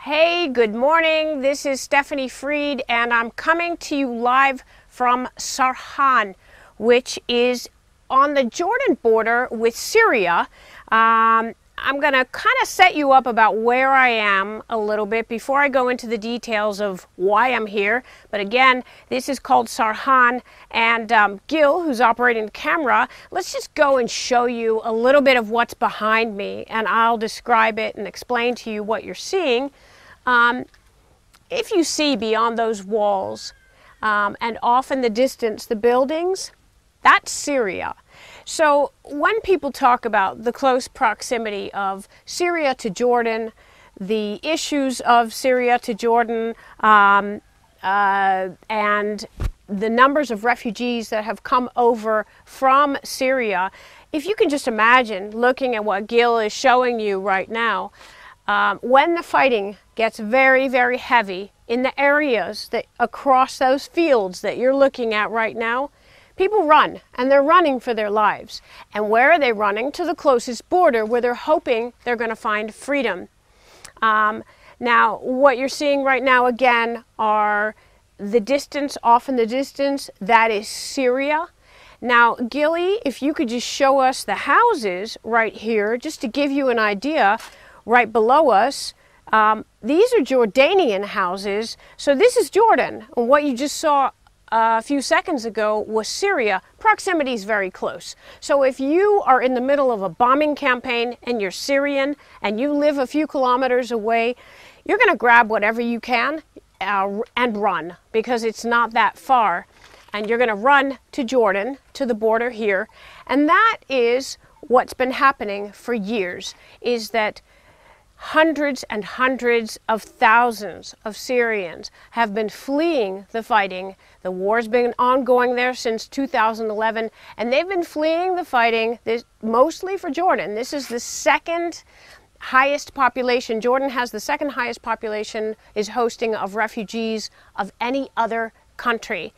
Hey, good morning. This is Stephanie Freid, and I'm coming to you live from Sarhan, which is on the Jordan border with Syria. I'm going to kind of set you up about where I am a little bit before I go into the details of why I'm here. But again, this is called Sarhan, and Gil, who's operating the camera, let's just go and show you a little bit of what's behind me, and I'll describe it and explain to you what you're seeing. If you see beyond those walls and off in the distance the buildings, that's Syria. So when people talk about the close proximity of Syria to Jordan, the issues of Syria to Jordan, and the numbers of refugees that have come over from Syria, if you can just imagine looking at what Gil is showing you right now, when the fighting gets very, very heavy in the areas that across those fields that you're looking at right now, people run, and they're running for their lives. And where are they running? To the closest border, where they're hoping they're going to find freedom. Now, what you're seeing right now, again, are the distance, off in the distance, that is Syria. Now, Gilly, if you could just show us the houses right here, just to give you an idea, right below us, these are Jordanian houses. So this is Jordan. And what you just saw a few seconds ago was Syria. Proximity is very close. So if you are in the middle of a bombing campaign and you're Syrian and you live a few kilometers away, you're going to grab whatever you can and run, because it's not that far. And you're going to run to Jordan, to the border here. And that is what's been happening for years, is that hundreds and hundreds of thousands of Syrians have been fleeing the fighting. The war's been ongoing there since 2011, and they've been fleeing the fighting mostly for Jordan. This is the second highest population. Jordan has the second highest population, is hosting of refugees of any other country.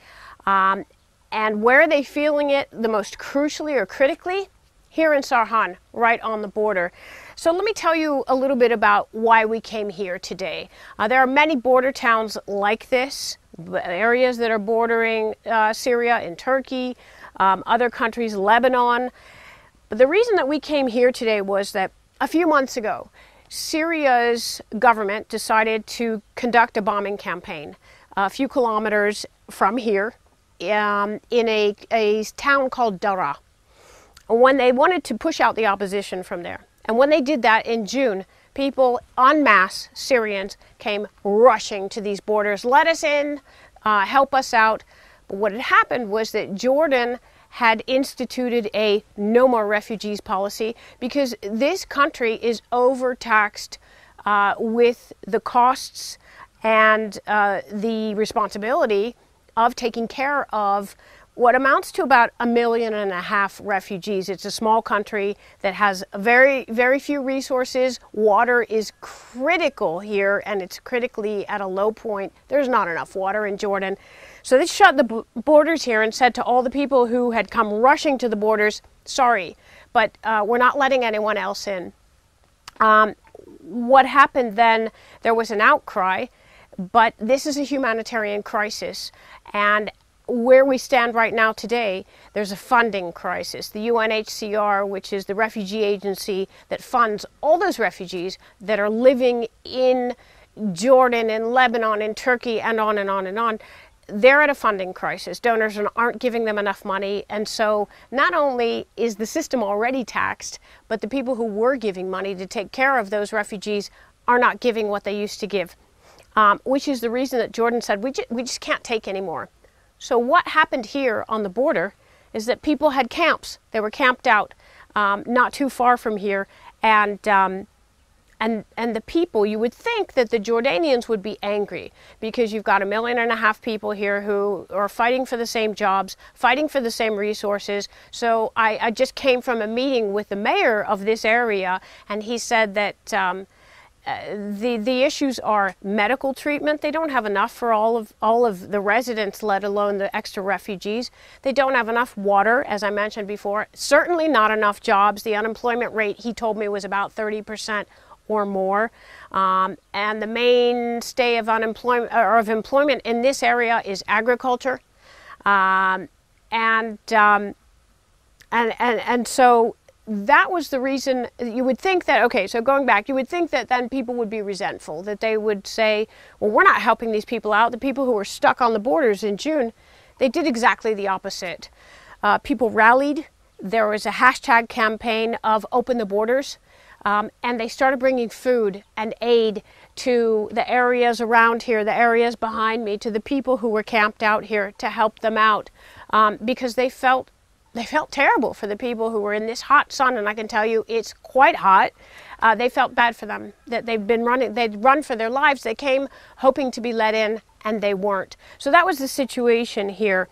And where are they feeling it the most crucially or critically? Here in Sarhan, right on the border. So let me tell you a little bit about why we came here today. There are many border towns like this, areas that are bordering Syria and Turkey, other countries, Lebanon. But the reason that we came here today was that a few months ago, Syria's government decided to conduct a bombing campaign a few kilometers from here in a town called Daraa, when they wanted to push out the opposition from there. And when they did that in June, people en masse, Syrians, came rushing to these borders. Let us in, help us out. But what had happened was that Jordan had instituted a no more refugees policy, because this country is overtaxed with the costs and the responsibility of taking care of what amounts to about 1.5 million refugees. It's a small country that has very, very few resources. Water is critical here, and it's critically at a low point. There's not enough water in Jordan. So they shut the borders here and said to all the people who had come rushing to the borders, sorry, but we're not letting anyone else in. What happened then, there was an outcry, but this is a humanitarian crisis. And where we stand right now today, there's a funding crisis. The UNHCR, which is the refugee agency that funds all those refugees that are living in Jordan and Lebanon and Turkey and on and on and on, they're at a funding crisis. Donors aren't giving them enough money, and so not only is the system already taxed, but the people who were giving money to take care of those refugees are not giving what they used to give, which is the reason that Jordan said, we just can't take any more. So what happened here on the border is that people had camps. They were camped out not too far from here, and the people, you would think that the Jordanians would be angry, because you've got 1.5 million people here who are fighting for the same jobs, fighting for the same resources. So I just came from a meeting with the mayor of this area, and he said that the issues are medical treatment. They don't have enough for all of the residents, let alone the extra refugees. They don't have enough water, as I mentioned before. Certainly not enough jobs. The unemployment rate, he told me, was about 30%. or more. And the mainstay of unemployment or of employment in this area is agriculture. And so that was the reason. You would think that, okay, so going back, you would think that then people would be resentful, that they would say, well, we're not helping these people out. The people who were stuck on the borders in June, they did exactly the opposite. People rallied. There was a hashtag campaign of open the borders, and they started bringing food and aid to the areas around here, the areas behind me, to the people who were camped out here to help them out, because they felt terrible for the people who were in this hot sun, and I can tell you it's quite hot. They felt bad for them, that they'd run for their lives. They came hoping to be let in, and they weren't. So that was the situation here.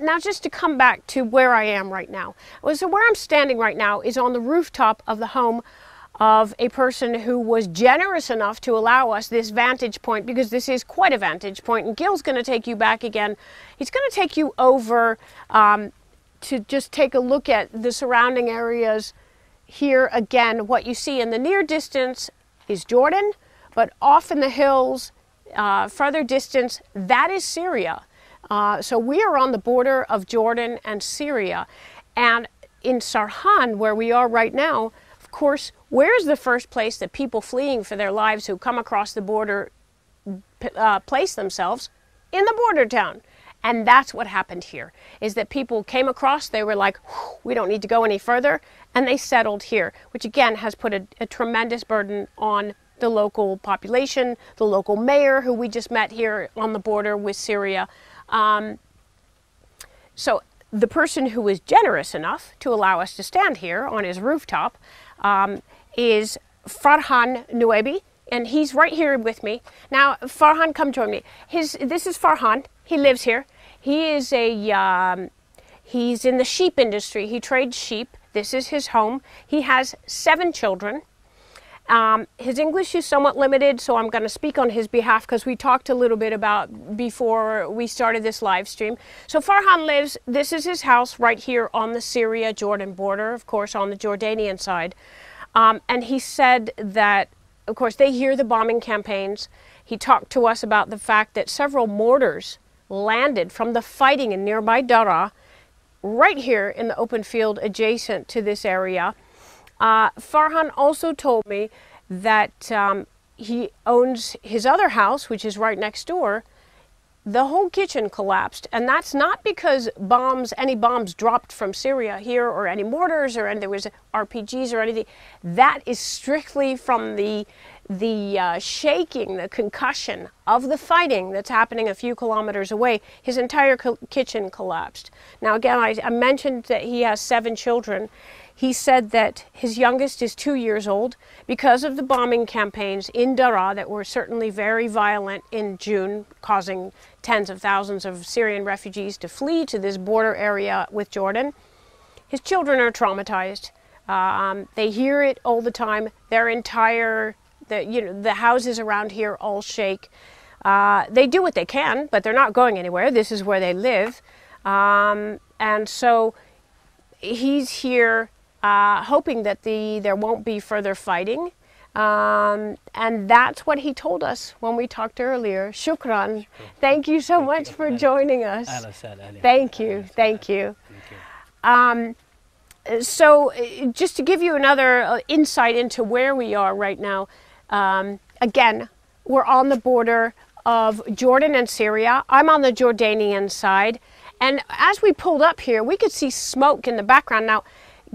Now just to come back to where I am right now. So where I'm standing right now is on the rooftop of the home of a person who was generous enough to allow us this vantage point, because this is quite a vantage point, and Gil's going to take you back again. He's going to take you over to just take a look at the surrounding areas here. Again, what you see in the near distance is Jordan, but off in the hills, further distance, that is Syria. So we are on the border of Jordan and Syria. And in Sarhan, where we are right now, of course, where's the first place that people fleeing for their lives who come across the border place themselves? In the border town. And that's what happened here, is that people came across, they were like, we don't need to go any further, and they settled here, which again has put a tremendous burden on the local population, the local mayor who we just met here on the border with Syria. So the person who was generous enough to allow us to stand here on his rooftop is Farhan Nuebi, and he's right here with me. Now, Farhan, come join me. This is Farhan. He lives here. He is he's in the sheep industry. He trades sheep. This is his home. He has 7 children. His English is somewhat limited, so I'm going to speak on his behalf because we talked a little bit about before we started this live stream. So Farhan lives, this is his house right here on the Syria-Jordan border, of course, on the Jordanian side. And he said that, of course, they hear the bombing campaigns. He talked to us about the fact that several mortars landed from the fighting in nearby Daraa, right here in the open field adjacent to this area. Farhan also told me that he owns his other house, which is right next door. The whole kitchen collapsed, and that's not because any bombs dropped from Syria here, or any mortars, or there was RPGs or anything. That is strictly from the shaking, the concussion of the fighting that's happening a few kilometers away. His entire kitchen collapsed. Now again, I mentioned that he has 7 children. He said that his youngest is 2 years old. Because of the bombing campaigns in Daraa that were certainly very violent in June, causing tens of thousands of Syrian refugees to flee to this border area with Jordan, his children are traumatized. They hear it all the time. The houses around here all shake. They do what they can, but they're not going anywhere. This is where they live. And so he's here hoping that there won't be further fighting. And that's what he told us when we talked earlier. Shukran. Thank you so much for joining us. Thank you. Thank you. So just to give you another insight into where we are right now, again, we're on the border of Jordan and Syria. I'm on the Jordanian side. And as we pulled up here, we could see smoke in the background. Now,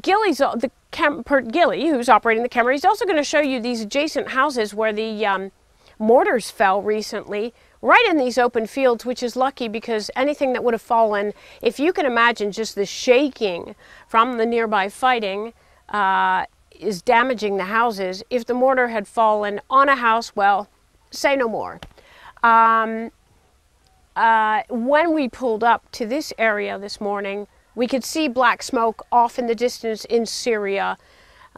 Gilly, who's operating the camera, he's also going to show you these adjacent houses where the mortars fell recently, right in these open fields, which is lucky because anything that would have fallen, if you can imagine just the shaking from the nearby fighting, is damaging the houses. If the mortar had fallen on a house, well, say no more. When we pulled up to this area this morning, we could see black smoke off in the distance in Syria.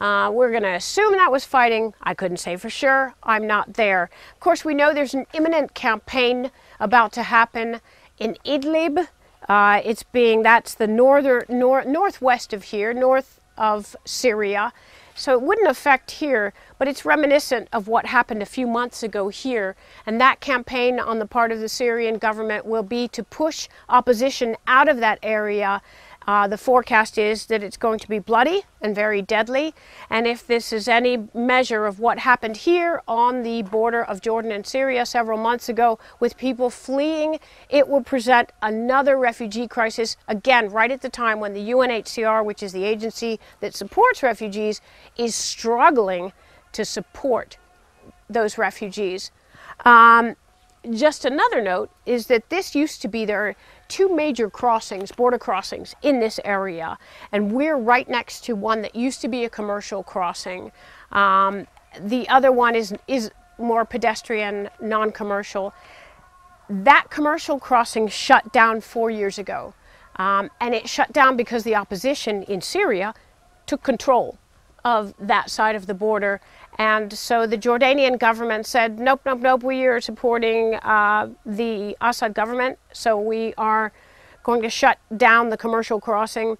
We're going to assume that was fighting. I couldn't say for sure. I'm not there. Of course, we know there's an imminent campaign about to happen in Idlib. That's the northwest of here, north of Syria. So it wouldn't affect here, but it's reminiscent of what happened a few months ago here. And that campaign on the part of the Syrian government will be to push opposition out of that area. The forecast is that it's going to be bloody and very deadly. And if this is any measure of what happened here on the border of Jordan and Syria several months ago with people fleeing, it will present another refugee crisis, again, right at the time when the UNHCR, which is the agency that supports refugees, is struggling to support those refugees. Just another note is that this used to be, there are two major crossings, border crossings in this area, and we're right next to one that used to be a commercial crossing. The other one is more pedestrian, non-commercial. That commercial crossing shut down 4 years ago, and it shut down because the opposition in Syria took control of that side of the border. And so the Jordanian government said, nope, nope, nope, we are supporting the Assad government, so we are going to shut down the commercial crossing.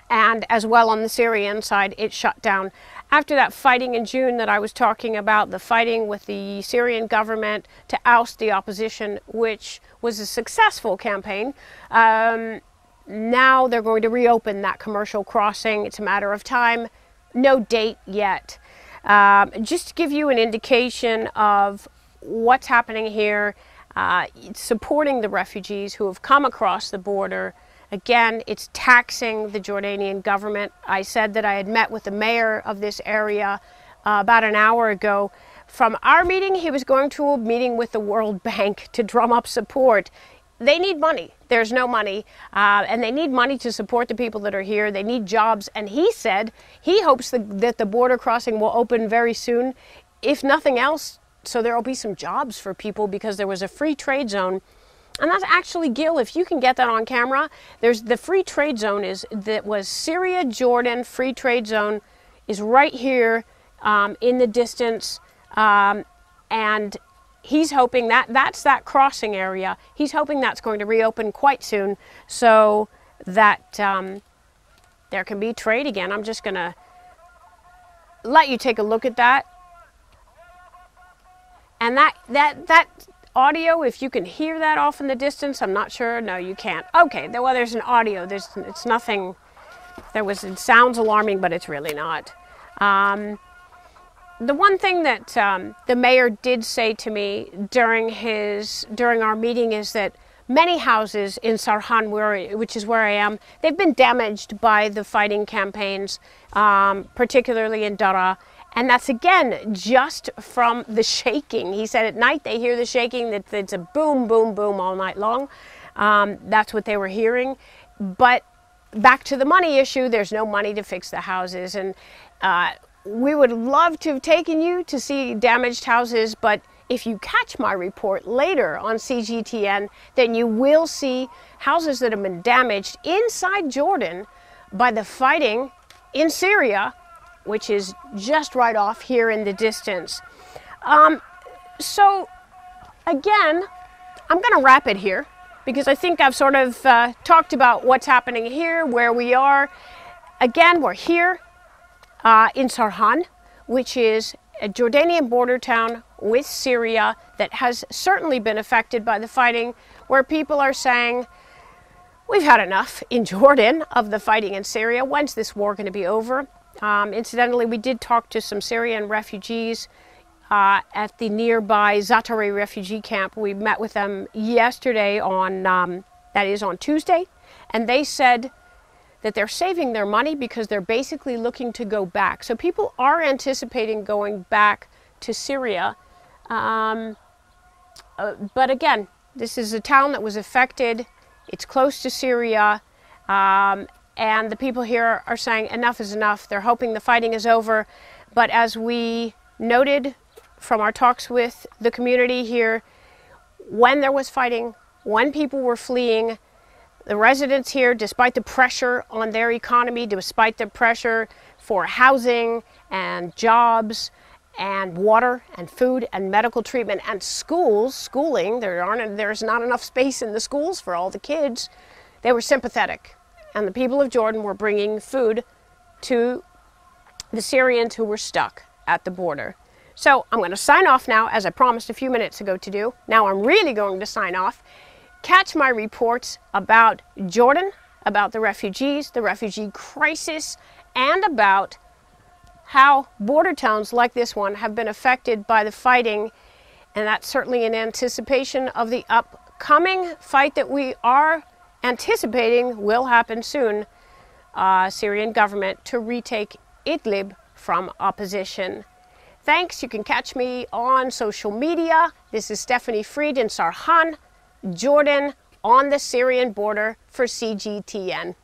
And as well on the Syrian side, it shut down. After that fighting in June that I was talking about, the fighting with the Syrian government to oust the opposition, which was a successful campaign, now they're going to reopen that commercial crossing. It's a matter of time. No date yet. Just to give you an indication of what's happening here, supporting the refugees who have come across the border. Again, it's taxing the Jordanian government. I said that I had met with the mayor of this area about an hour ago. From our meeting, he was going to a meeting with the World Bank to drum up support. They need money. There's no money, and they need money to support the people that are here. They need jobs, and he said he hopes that the border crossing will open very soon, if nothing else, so there will be some jobs for people, because there was a free trade zone. And that's actually, Gil, if you can get that on camera, there's the free trade zone was Syria Jordan free trade zone is right here in the distance, and he's hoping that's that crossing area. He's hoping that's going to reopen quite soon so that there can be trade again. I'm just going to let you take a look at that. And that audio, if you can hear that off in the distance, I'm not sure. No, you can't. Okay, well, there's an audio. It's nothing. It sounds alarming, but it's really not. The one thing that the mayor did say to me during our meeting is that many houses in Sarhan, which is where I am, they've been damaged by the fighting campaigns, particularly in Daraa. And that's, again, just from the shaking. He said at night they hear the shaking, that it's a boom, boom, boom all night long. That's what they were hearing. But back to the money issue, there's no money to fix the houses. And we would love to have taken you to see damaged houses, but if you catch my report later on CGTN, then you will see houses that have been damaged inside Jordan by the fighting in Syria, which is just right off here in the distance. So again, I'm going to wrap it here because I think I've sort of talked about what's happening here, where we are. Again, we're here in Sarhan, which is a Jordanian border town with Syria that has certainly been affected by the fighting, where people are saying, we've had enough in Jordan of the fighting in Syria. When's this war going to be over? Incidentally, we did talk to some Syrian refugees at the nearby Zatari refugee camp. We met with them yesterday on Tuesday, and they said that they're saving their money because they're basically looking to go back. So people are anticipating going back to Syria. But again, this is a town that was affected. It's close to Syria. And the people here are saying enough is enough. They're hoping the fighting is over. But as we noted from our talks with the community here, when there was fighting, when people were fleeing, the residents here, despite the pressure on their economy, despite the pressure for housing and jobs and water and food and medical treatment and schooling, there's not enough space in the schools for all the kids, they were sympathetic. And the people of Jordan were bringing food to the Syrians who were stuck at the border. So I'm going to sign off now, as I promised a few minutes ago to do. Now I'm really going to sign off. Catch my reports about Jordan, about the refugees, the refugee crisis, and about how border towns like this one have been affected by the fighting. And that's certainly in anticipation of the upcoming fight that we are anticipating will happen soon. Syrian government to retake Idlib from opposition. Thanks. You can catch me on social media. This is Stephanie Freid in Sarhan, Jordan, on the Syrian border for CGTN.